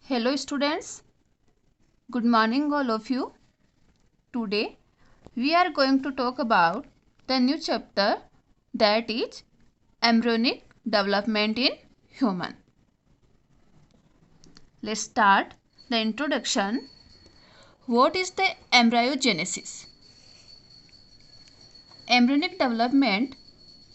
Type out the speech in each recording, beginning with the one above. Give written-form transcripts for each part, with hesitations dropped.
Hello students, good morning all of you. Today we are going to talk about the new chapter, that is embryonic development in human. Let's start the introduction. What is the embryogenesis? Embryonic development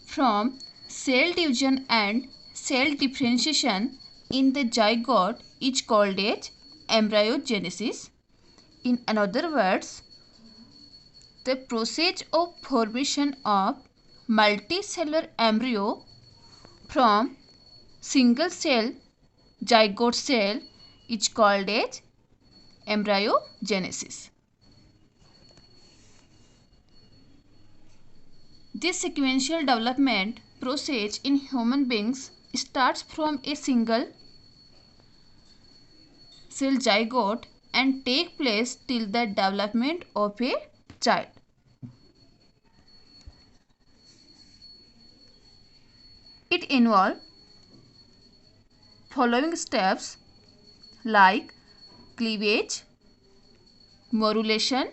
from cell division and cell differentiation in the zygote is called as embryogenesis. In other words, the process of formation of multicellular embryo from single cell zygote cell is called as embryogenesis. This sequential development process in human beings starts from a single cell zygote and take place till the development of a child. It involves following steps like cleavage, morulation,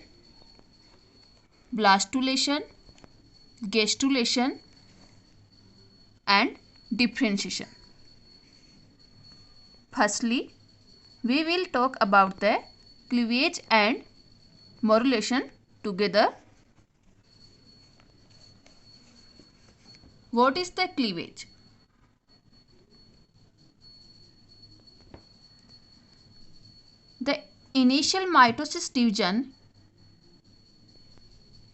blastulation, gastrulation and differentiation. Firstly, we will talk about the cleavage and morulation together. What is the cleavage? The initial mitosis division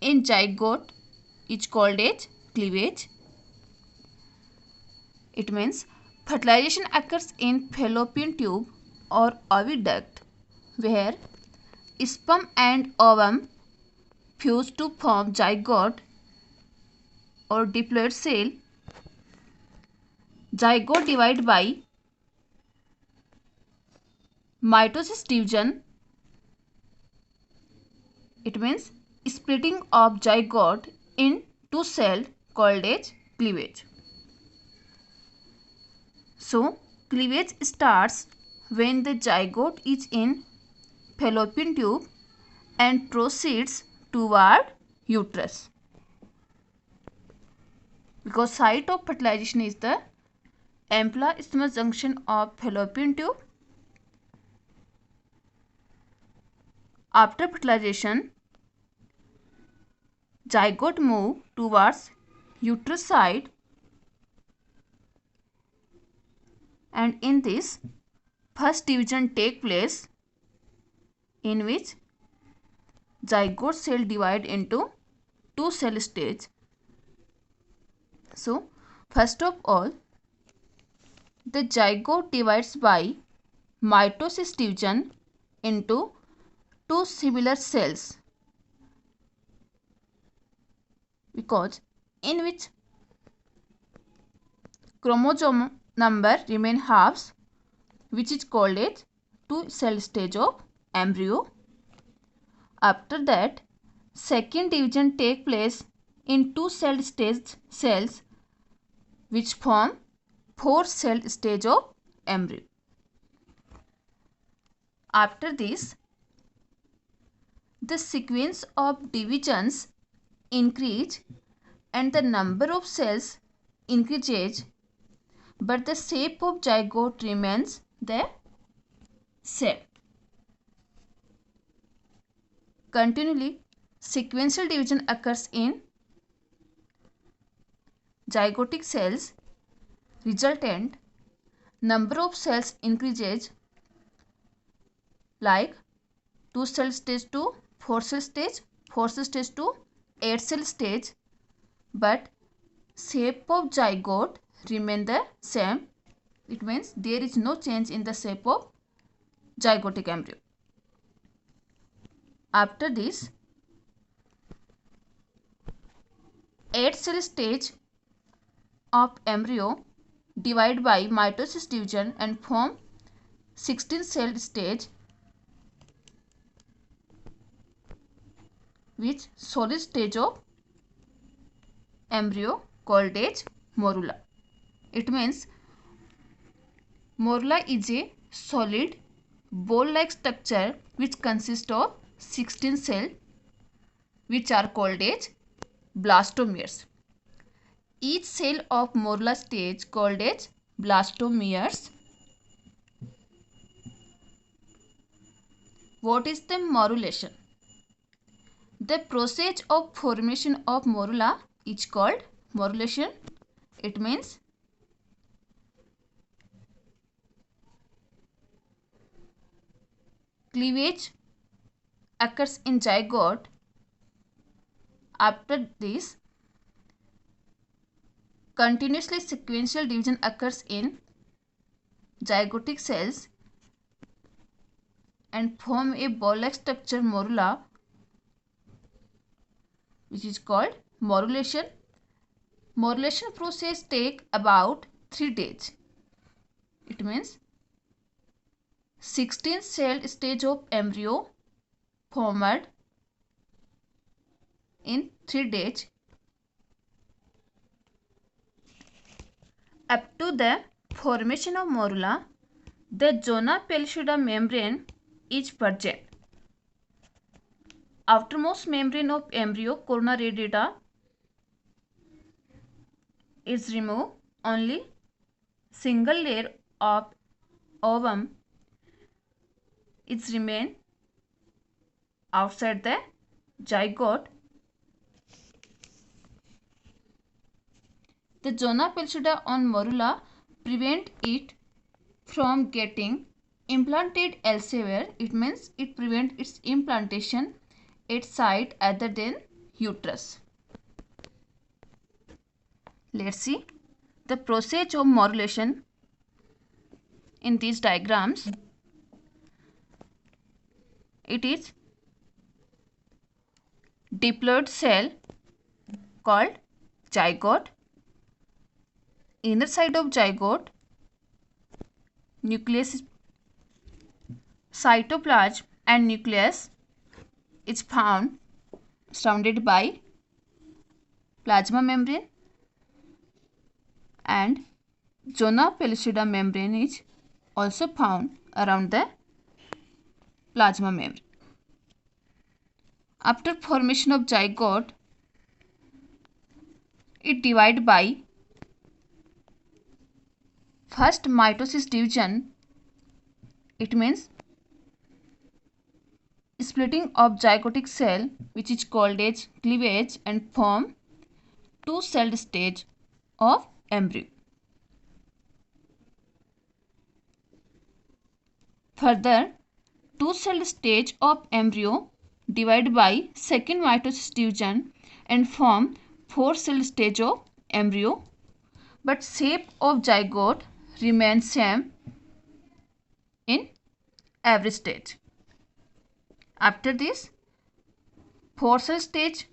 in zygote is called as cleavage. It means fertilization occurs in fallopian tube or oviduct where sperm and ovum fuse to form zygote or diploid cell. Zygote divided by mitosis division. It means splitting of zygote in two cells called as cleavage. So, cleavage starts when the zygote is in fallopian tube and proceeds toward uterus. Because site of fertilization is the ampla-isthmus junction of fallopian tube. After fertilization, zygote move towards uterus side, and in this first division take place in which zygote cell divide into two cell stage. So first of all, the zygote divides by mitosis division into two similar cells, because in which chromosome number remain halves, which is called as two cell stage of embryo. After that, second division take place in two cell stage cells which form four cell stage of embryo. After this, the sequence of divisions increase and the number of cells increases, but the shape of zygote remains the same. Continually, sequential division occurs in zygotic cells. Resultant number of cells increases like 2 cell stage to 4 cell stage, 4 cell stage to 8 cell stage, but shape of zygote remain the same. It means there is no change in the shape of zygotic embryo. After this, 8 cell stage of embryo divide by mitosis division and form 16 cell stage, which solid stage of embryo called as morula. It means morula is a solid ball-like structure which consists of 16 cells which are called as blastomeres. Each cell of morula stage called as blastomeres. What is the morulation? The process of formation of morula is called morulation. It means cleavage occurs in zygote. After this, continuously sequential division occurs in zygotic cells and form a ball-like structure morula, which is called morulation. Morulation process take about 3 days. It means 16 celled stage of embryo formed in 3 days. Up to the formation of morula, the zona pellucida membrane is present. Outermost membrane of embryo corona radiata is removed. Only single layer of ovum is remain outside the zygote. The zona pellucida on morula prevent it from getting implanted elsewhere. It means it prevents its implantation at site other than uterus. Let's see the process of morulation in these diagrams. It is diploid cell called zygote. Inner side of zygote, nucleus, cytoplasm and nucleus is found surrounded by plasma membrane, and zona pellucida membrane is also found around the plasma membrane. After formation of zygote, it divides by first mitosis division. It means splitting of zygotic cell, which is called as cleavage, and form 2-celled stage of embryo. Further, 2-celled stage of embryo divide by second mitosis division and form 4-celled stage of embryo, but shape of zygote remains same in every stage. After this, 4-cell stage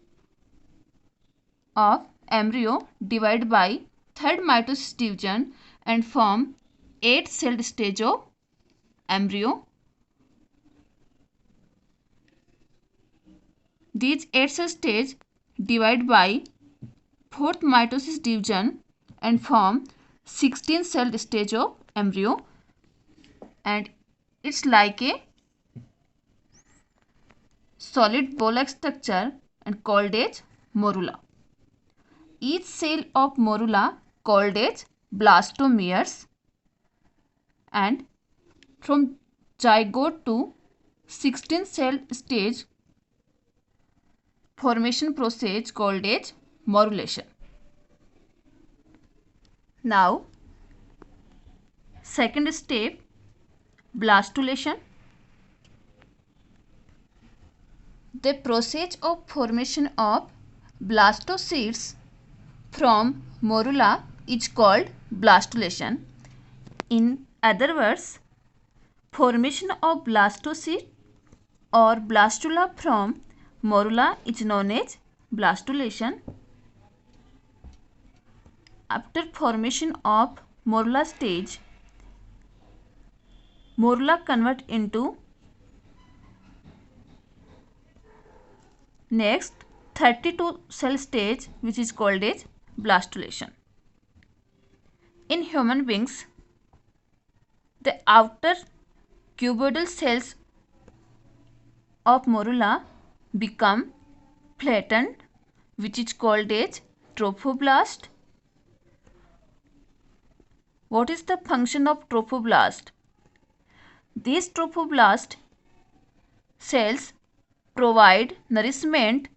of embryo divide by third mitosis division and form 8-celled stage of embryo. These 8-cell stage divide by 4th mitosis division and form 16-celled stage of embryo, and it's like a solid ball-like structure and called as morula. Each cell of morula called as blastomeres, and from zygote to 16-cell stage formation process called as morulation. Now, second step, blastulation. The process of formation of blastocysts from morula is called blastulation. In other words, formation of blastocyst or blastula from morula is known as blastulation. After formation of morula stage, morula convert into next 32 cell stage, which is called as blastulation. In human beings, the outer cuboidal cells of morula become flattened, which is called as trophoblast. What is the function of trophoblast? These trophoblast cells provide nourishment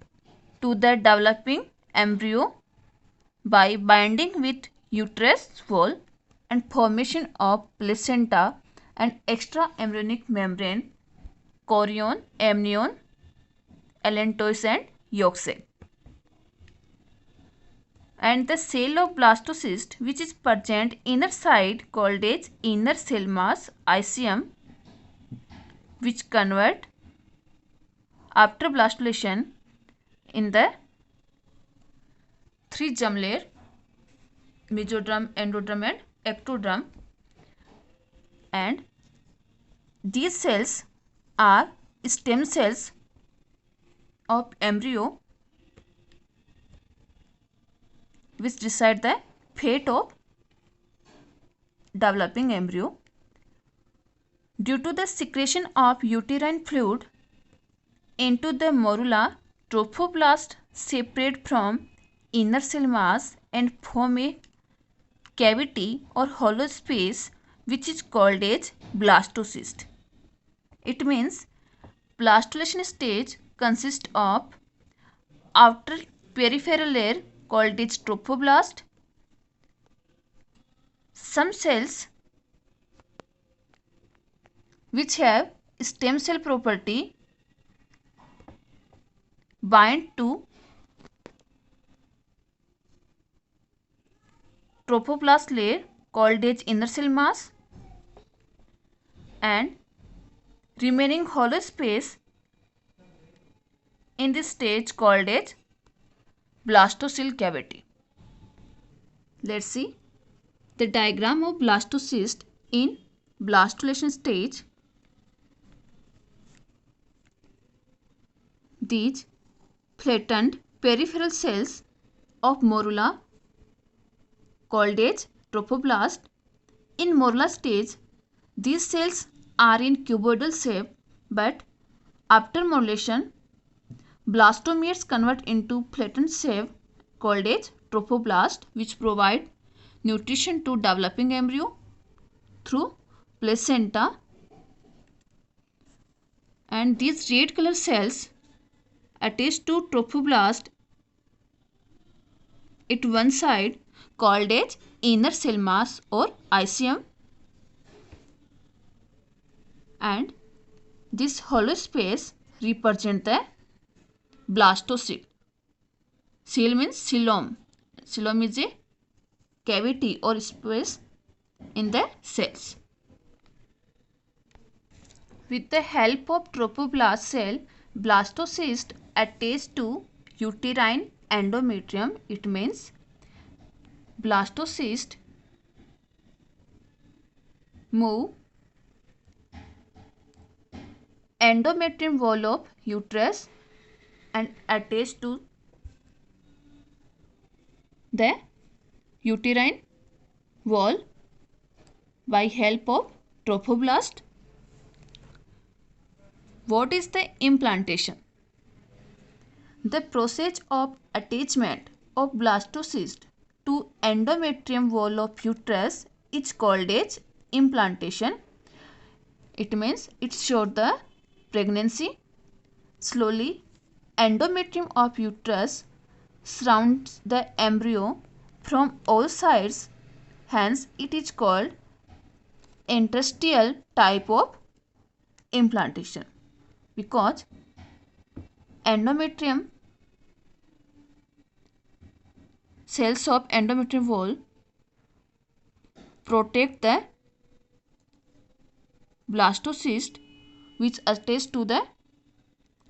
to the developing embryo by binding with uterus wall and formation of placenta and extra embryonic membrane, chorion, amnion, allantois and yolk sac. And the cell of blastocyst, which is present inner side, called as inner cell mass ICM, which convert after blastulation in the three germ layer, mesoderm, endoderm and ectoderm, and these cells are stem cells of embryo which decide the fate of developing embryo. Due to the secretion of uterine fluid into the morula, trophoblast separate from inner cell mass and form a cavity or hollow space which is called as blastocyst. It means blastulation stage consists of outer peripheral layer called as trophoblast. Some cells which have stem cell property bind to trophoblast layer called as inner cell mass, and remaining hollow space in this stage called as blastocele cavity. Let's see the diagram of blastocyst in blastulation stage. These flattened peripheral cells of morula called as trophoblast. In morula stage, these cells are in cuboidal shape, but after morulation, blastomeres convert into flattened shape called as trophoblast, which provide nutrition to developing embryo through placenta, and these red color cells attached to trophoblast at one side called as inner cell mass or ICM, and this hollow space represent the blastocele. Cell means coelom. Coelom is a cavity or space in the cells. With the help of trophoblast cell, blastocyst attached to uterine endometrium. It means blastocyst move endometrium wall of uterus and attached to the uterine wall by help of trophoblast. What is the implantation? The process of attachment of blastocyst to endometrium wall of uterus is called as implantation. It means it shows the pregnancy. Slowly, endometrium of uterus surrounds the embryo from all sides. Hence, it is called interstitial type of implantation, because endometrium cells of endometrium wall protect the blastocyst which attached to the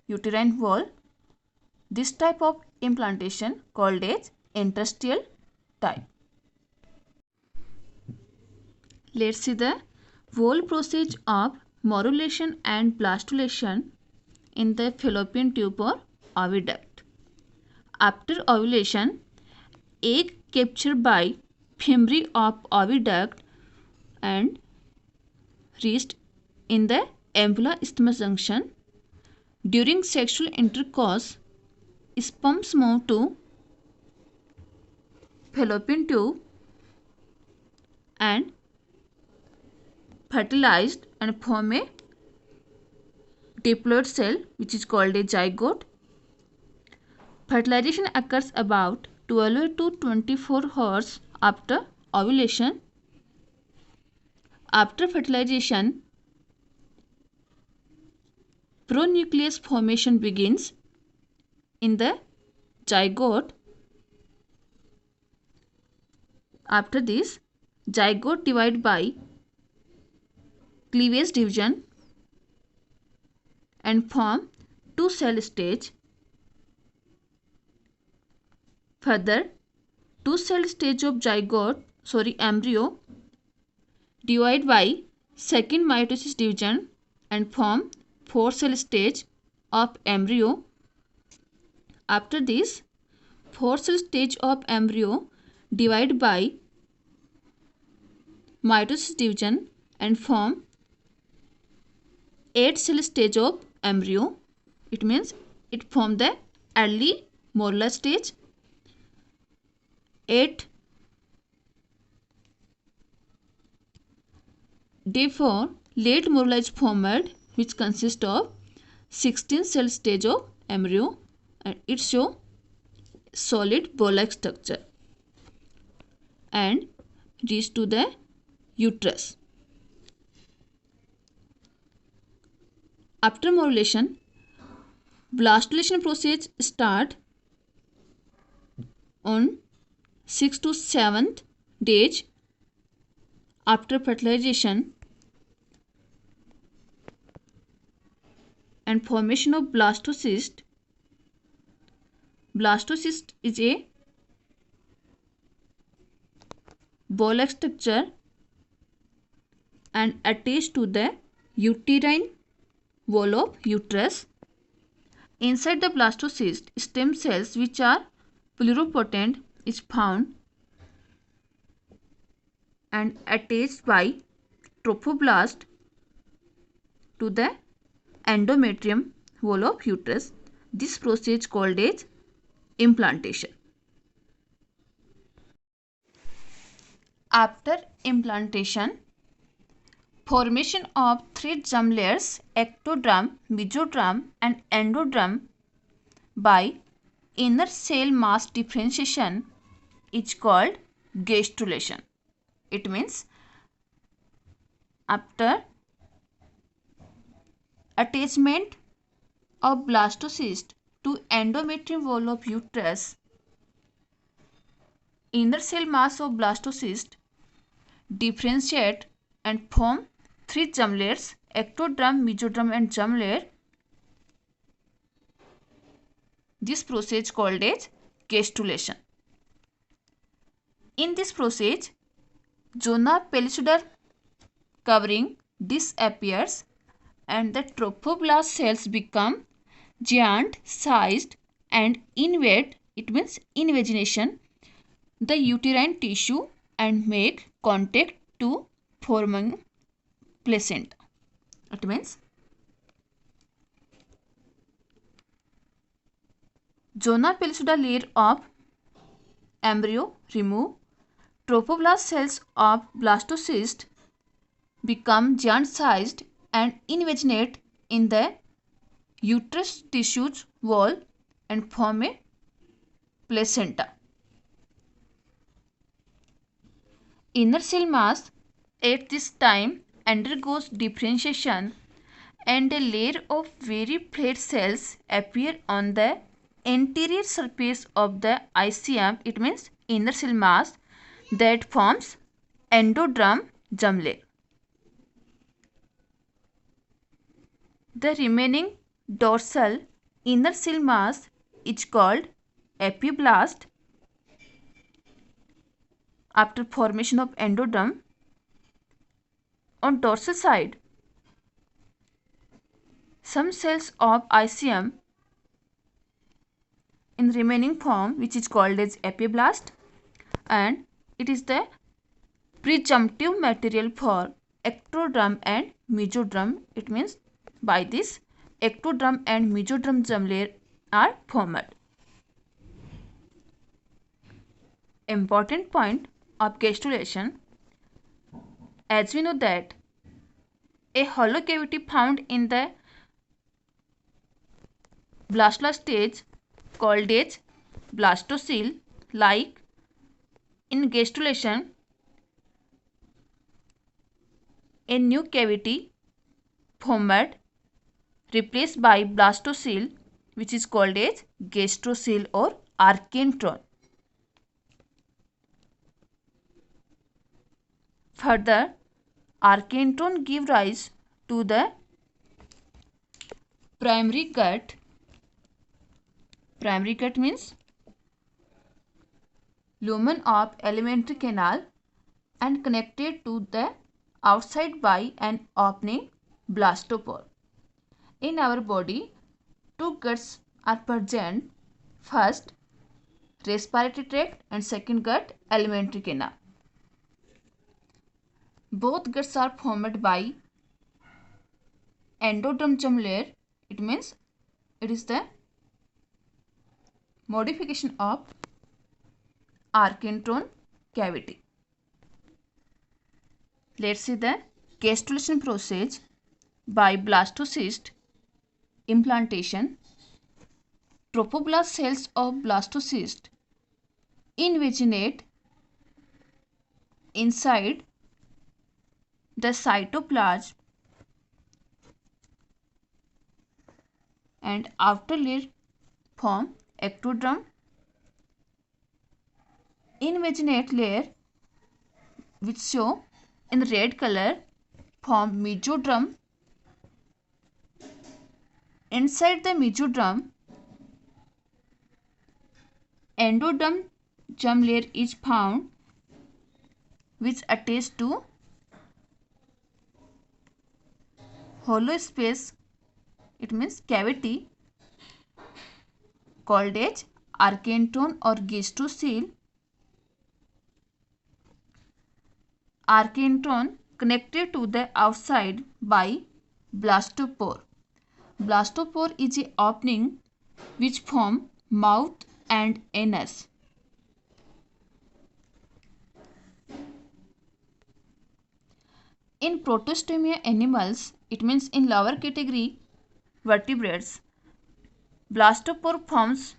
uterine wall. This type of implantation called as interstitial type. Let's see the whole process of morulation and blastulation in the fallopian tube or oviduct. After ovulation, egg captured by fimbriae of oviduct and reached in the ampulla-isthmus junction. During sexual intercourse, sperms move to fallopian tube and fertilized and form a diploid cell which is called a zygote. Fertilization occurs about 12 to 24 hours after ovulation. After fertilization, pronucleus formation begins in the zygote. After this, zygote divided by cleavage division and form two cell stage. Further, two cell stage of embryo divide by second mitosis division and form four cell stage of embryo. After this, four cell stage of embryo divide by mitosis division and form 8 cell stage of embryo. It means it form the early molar stage. 8 Therefore, late morula is formed which consists of 16 cell stage of embryo and it show solid ball-like structure and reach to the uterus. After morulation, blastulation process start on 6th to 7th days after fertilization and formation of blastocyst. Blastocyst is a ball-like structure and attached to the uterine wall of uterus. Inside the blastocyst, stem cells which are pluripotent is found and attached by trophoblast to the endometrium wall of uterus. This process called as implantation. After implantation, formation of three germ layers, ectoderm, mesoderm and endoderm by inner cell mass differentiation is called gastrulation. It means after attachment of blastocyst to endometrium wall of uterus, inner cell mass of blastocyst differentiate and form three germ layers, ectoderm, mesoderm and germ layer. This process called as gastrulation. In this process, zona pellucidar covering disappears and the trophoblast cells become giant sized and invade, it means invagination, the uterine tissue and make contact to forming placenta. It means zona pellucidar layer of embryo remove, trophoblast cells of blastocyst become giant sized and invaginate in the uterus tissues wall and form a placenta. Inner cell mass at this time undergoes differentiation and a layer of very flat cells appear on the anterior surface of the ICM, it means inner cell mass, that forms endoderm germ layer. The remaining dorsal inner cell mass is called epiblast. After formation of endoderm, on dorsal side, some cells of ICM in remaining form which is called as epiblast and it is the presumptive material for ectoderm and mesoderm. It means by this ectoderm and mesoderm germ layer are formed. Important point of gastrulation. As we know that a hollow cavity found in the blastula stage called as blastocele. Like in gastrulation, a new cavity formed replaced by blastocele, which is called as gastrocele or archenteron. Further, archenteron give rise to the primary gut. Primary gut means lumen of alimentary canal and connected to the outside by an opening blastopore. In our body, two guts are present. First, respiratory tract and second gut, alimentary canal. Both guts are formed by endoderm germ layer. It means it is the modification of archenteron cavity. Let's see the gastrulation process by blastocyst implantation. Trophoblast cells of blastocyst invaginate inside the cytoplasm and outer layer form ectoderm. Invaginate layer, which show in red color, form mesoderm. Inside the mesoderm, endoderm germ layer is found, which attaches to hollow space. It means cavity called as archenteron or gastrocele. Archenteron connected to the outside by blastopore. Blastopore is a opening which form mouth and anus. In protostomia animals, it means in lower category vertebrates, blastopore forms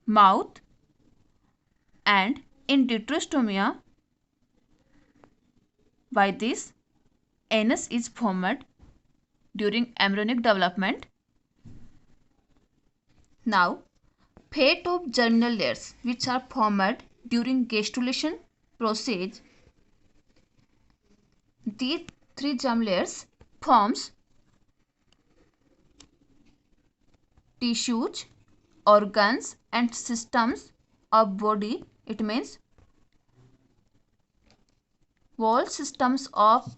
mouth, and in deuterostomia, by this anus is formed during embryonic development. Now, fate of germinal layers which are formed during gastrulation process. These three germ layers forms tissues, organs and systems of body. It means whole systems of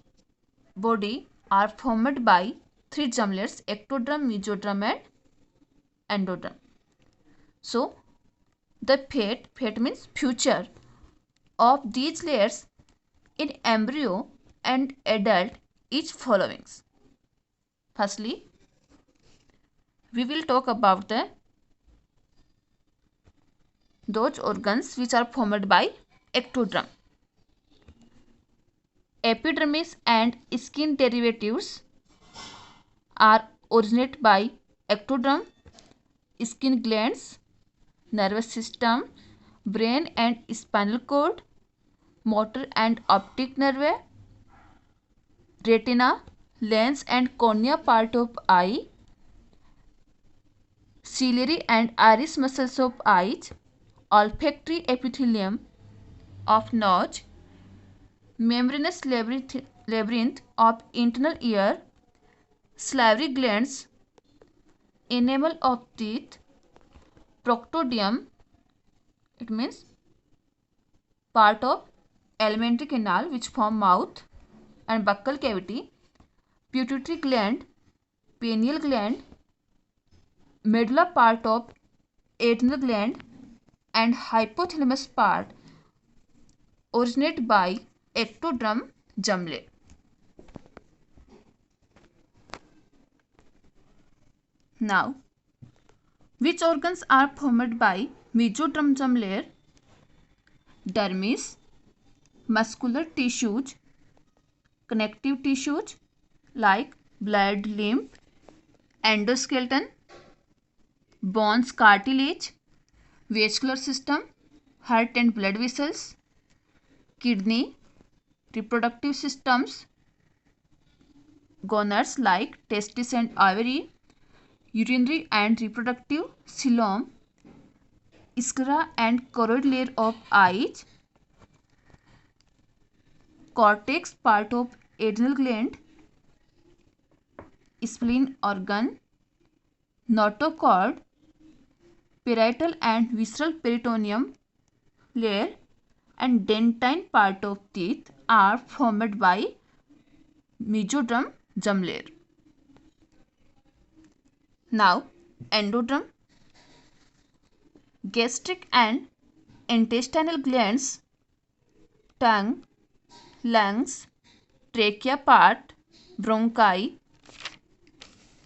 body are formed by three germ layers: ectoderm, mesoderm and endoderm. So, the fate means future of these layers in embryo and adult is following. Firstly, we will talk about those organs which are formed by ectoderm. Epidermis and skin derivatives are originated by ectoderm. Skin glands, nervous system, brain and spinal cord, motor and optic nerve, retina, lens and cornea part of eye, ciliary and iris muscles of eyes, olfactory epithelium of nose, membranous labyrinth of internal ear, salivary glands, enamel of teeth, proctodium, it means part of alimentary canal which form mouth and buccal cavity, pituitary gland, pineal gland, medulla part of adrenal gland and hypothalamus part originate by ectoderm germ layer. Now, which organs are formed by mesoderm layer? Dermis, muscular tissues, connective tissues like blood, lymph, endoskeleton, bones, cartilage, vascular system, heart and blood vessels, kidney, reproductive systems, gonads like testis and ovary, urinary and reproductive xylem, sclera and choroid layer of eyes, cortex part of adrenal gland, spleen organ, notochord, parietal and visceral peritoneum layer, and dentine part of teeth are formed by mesoderm layer. Now, endoderm, gastric and intestinal glands, tongue, lungs, trachea part, bronchi,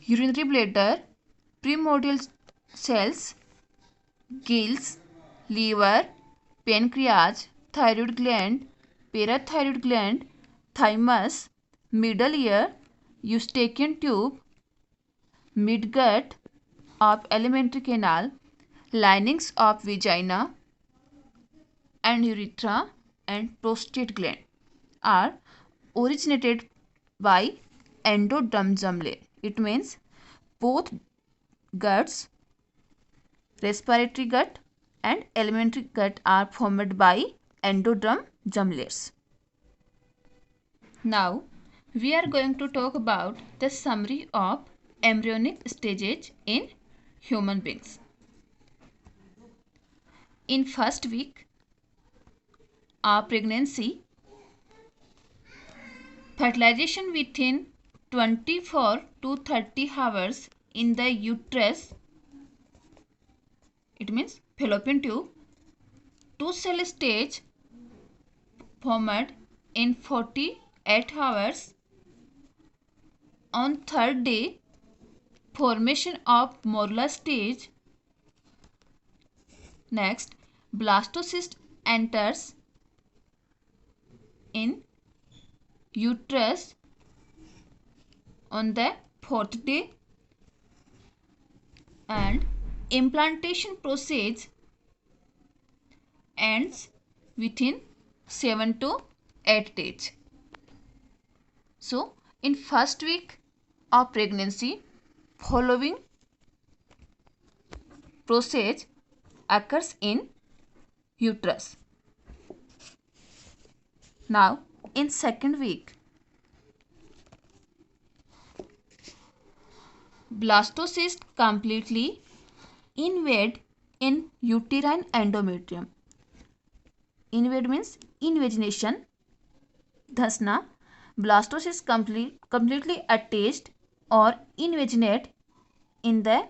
urinary bladder, primordial cells, gills, liver, pancreas, thyroid gland, parathyroid gland, thymus, middle ear, eustachian tube, midgut of alimentary canal, linings of vagina and urethra, and prostate gland are originated by endoderm layer. It means both guts, respiratory gut and alimentary gut, are formed by endoderm layers. Now, we are going to talk about the summary of embryonic stages in human beings. In first week of pregnancy, fertilization within 24 to 30 hours in the uterus, it means fallopian tube, two-cell stage formed in 48 hours. On third day, formation of morula stage. Next, blastocyst enters in uterus on the fourth day, and implantation process ends within 7 to 8 days. So, in first week of pregnancy, following process occurs in uterus. Now, in second week, blastocyst completely invade in uterine endometrium. Invade means invagination. Thusna, blastocyst completely attached or invaginate in the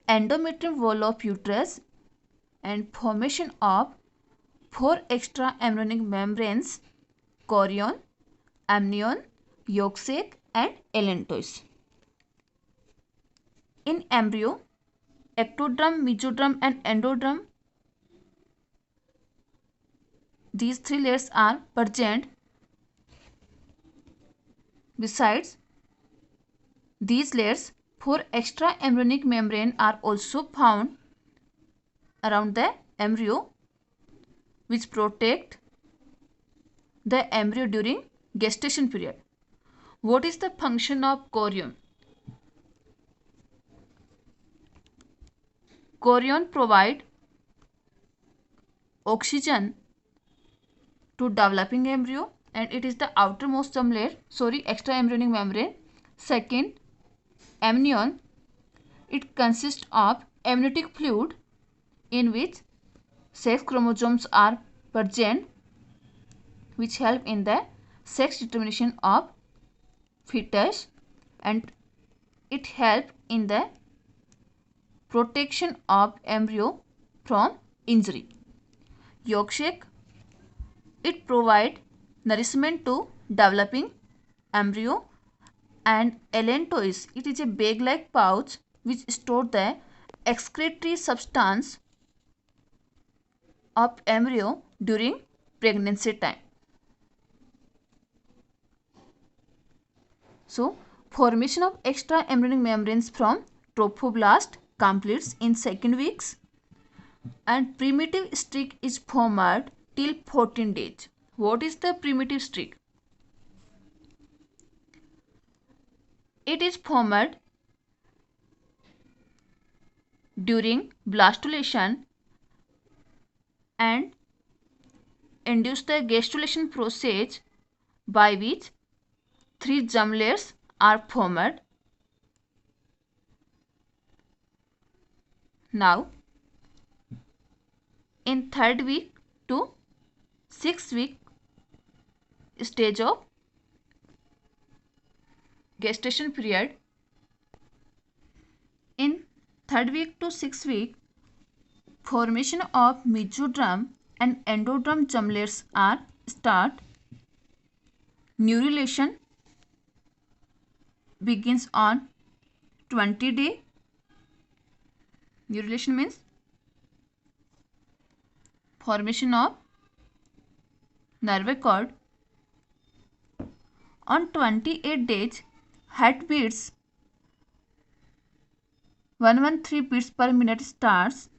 endometrium wall of uterus, and formation of 4 extra embryonic membranes: chorion, amnion, yolk sac and allantois. In embryo, ectoderm, mesoderm and endoderm, these 3 layers are present. Besides these layers, 4 extra embryonic membranes are also found around the embryo, which protect the embryo during gestation period. What is the function of chorion? Chorion provide oxygen to developing embryo, and it is the outermost extra embryonic membrane. Second, amnion, it consists of amniotic fluid in which sex chromosomes are present, which help in the sex determination of fetus, and it help in the protection of embryo from injury. Yolk sac, it provide nourishment to developing embryo, and allantois, it is a bag-like pouch which store the excretory substance of embryo during pregnancy time. So, formation of extra embryonic membranes from trophoblast completes in second weeks, and primitive streak is formed till 14 days. What is the primitive streak? It is formed during blastulation and induce the gastrulation process by which 3 germ layers are formed. Now, in 3rd week to 6th week stage of gestation period, in 3rd week to 6th week, formation of mesoderm and endoderm germ layers are start. Neurulation begins on 20 day. Neurulation means formation of nerve cord. On 28 days, heart beats 113 beats per minute starts.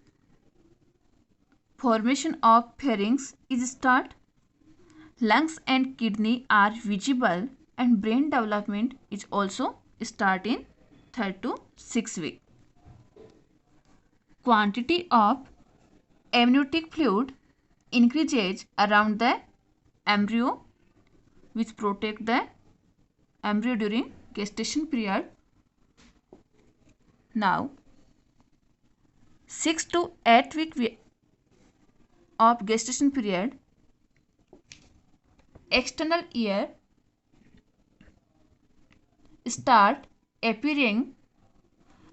Formation of pharynx is start. Lungs and kidney are visible, and brain development is also start in 3rd to 6th week. Quantity of amniotic fluid increases around the embryo, which protect the embryo during gestation period. Now, 6 to 8 week of gestation period, external ear start appearing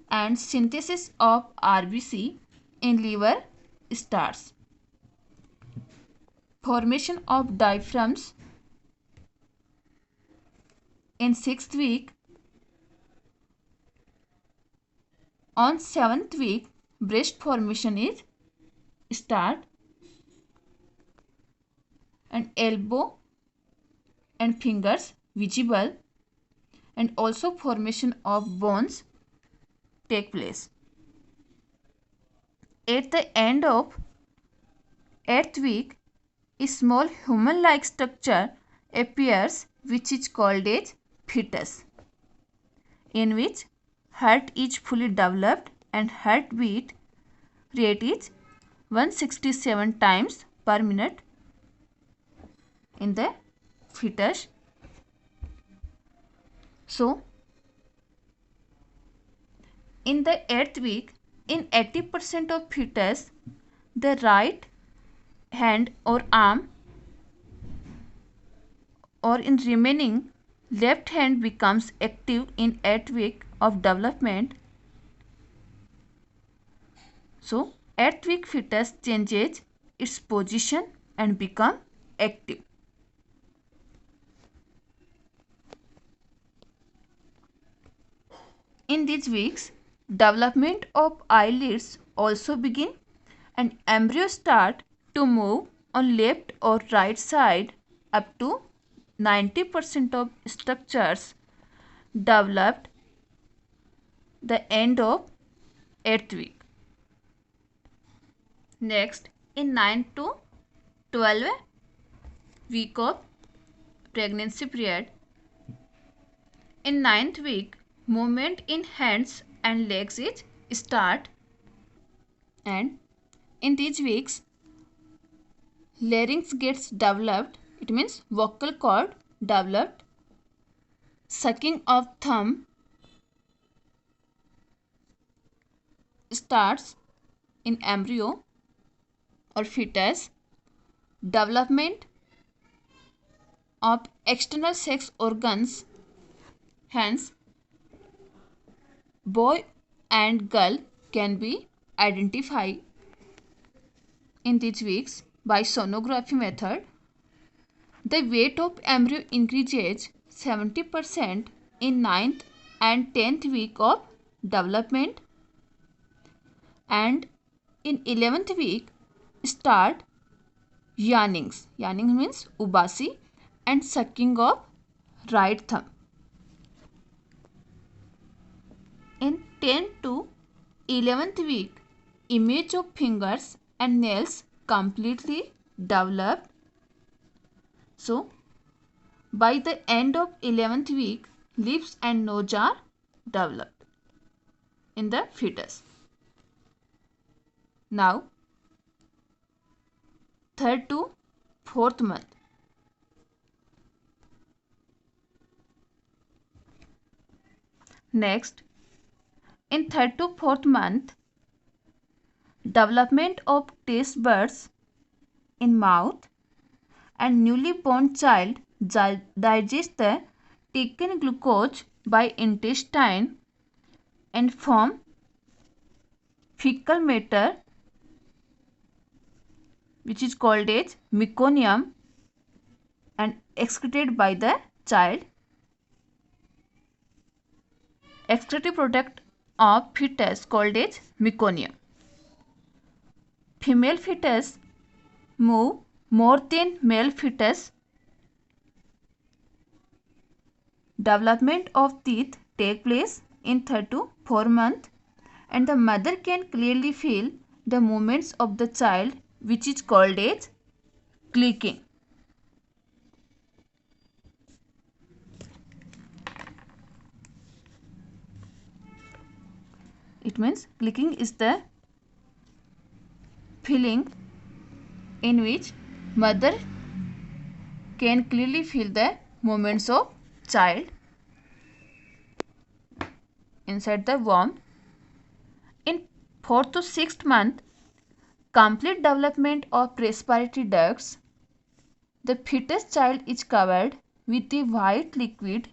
and synthesis of RBC in liver starts. Formation of diaphragms in 6th week. On 7th week, breast formation is start, and elbow and fingers visible, and also formation of bones take place. At the end of 8th week, a small human-like structure appears, which is called as fetus, in which heart is fully developed and heartbeat rate is 167 times per minute in the fetus. So, in the 8th week, in 80% of fetus, the right hand or arm, or in remaining left hand becomes active in 8th week of development. So, 8th week fetus changes its position and become active. In these weeks, development of eyelids also begin, and embryo start to move on left or right side. Up to 90% of structures developed the end of 8th week. Next, in 9 to 12 week of pregnancy period, in 9th week, movement in hands and legs is start, and in these weeks, larynx gets developed. It means vocal cord developed. Sucking of thumb starts in embryo or fetus. Development of external sex organs, hence boy and girl can be identified in these weeks by sonography method. The weight of embryo increases 70% in 9th and 10th week of development, and in 11th week start yawnings. Yawning means ubasi and sucking of right thumb. In 10 to 11th week, image of fingers and nails completely developed. So, by the end of 11th week, lips and nose are developed in the fetus. Now, 3rd to 4th month. Next, in 3rd to 4th month, development of taste buds in mouth and newly born child digests the taken glucose by intestine and form fecal matter which is called as meconium and excreted by the child. Excretive product of fetus called as meconium. Female fetus move more than male fetus. Development of teeth take place in 3rd to 4th month and the mother can clearly feel the movements of the child which is called as clicking. It means clicking is the feeling in which mother can clearly feel the movements of child inside the womb. In 4th to 6th month, complete development of respiratory ducts. The fetus child is covered with a white liquid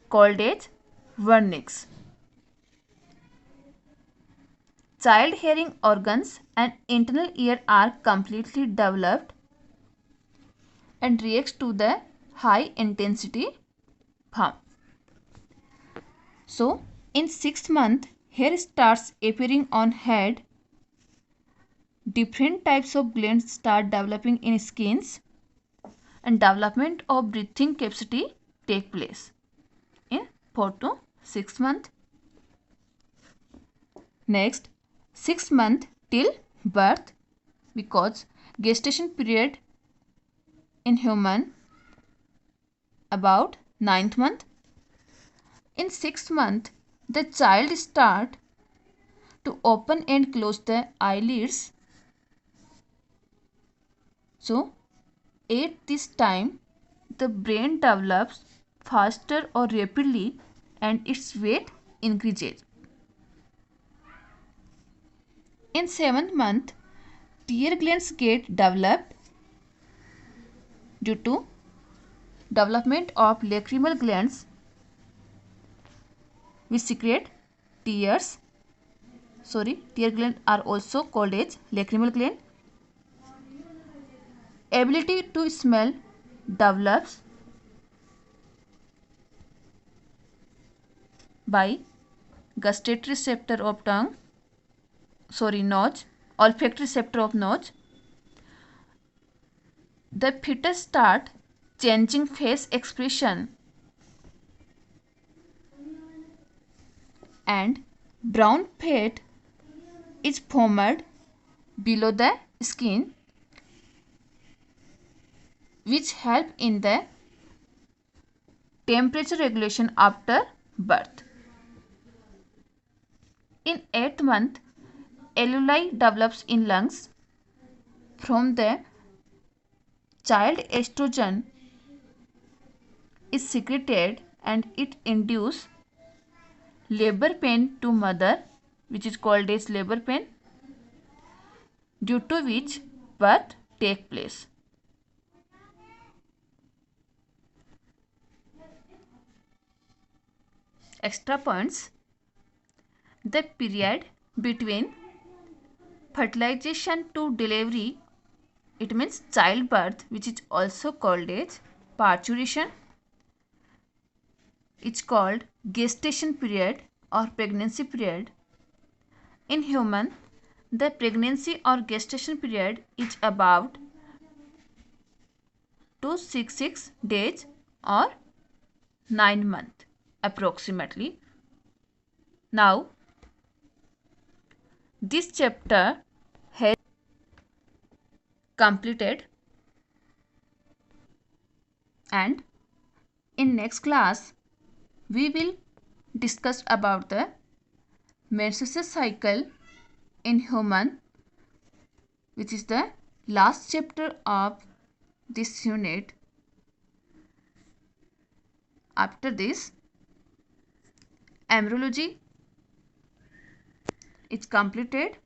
called as vernix. Child hearing organs and internal ear are completely developed and reacts to the high intensity hum. So, in 6th month, hair starts appearing on head. Different types of glands start developing in skins and development of breathing capacity take place in 4th to 6th month. Next, 6th month till birth, because gestation period in human about 9th month. In 6th month, the child start to open and close the eyelids. So, at this time, the brain develops faster or rapidly and its weight increases. In 7th month, tear glands get developed due to development of lacrimal glands which secrete tears. Tear glands are also called as lacrimal gland. Ability to smell develops by gustatory receptor of tongue, nose, olfactory receptor of nose. The fetus start changing face expression and brown fat is formed below the skin which help in the temperature regulation after birth. In 8th month, alveoli develops in lungs. From the child estrogen is secreted and it induces labor pain to mother, which is called as labor pain, due to which birth take place. Extra points: the period between fertilization to delivery, it means childbirth, which is also called as parturition. It's called gestation period or pregnancy period. In human, The pregnancy or gestation period is about 266 days or 9 months approximately. Now, this chapter has completed, and in next class we will discuss about the menstruation cycle in human, which is the last chapter of this unit. After this, embryology is completed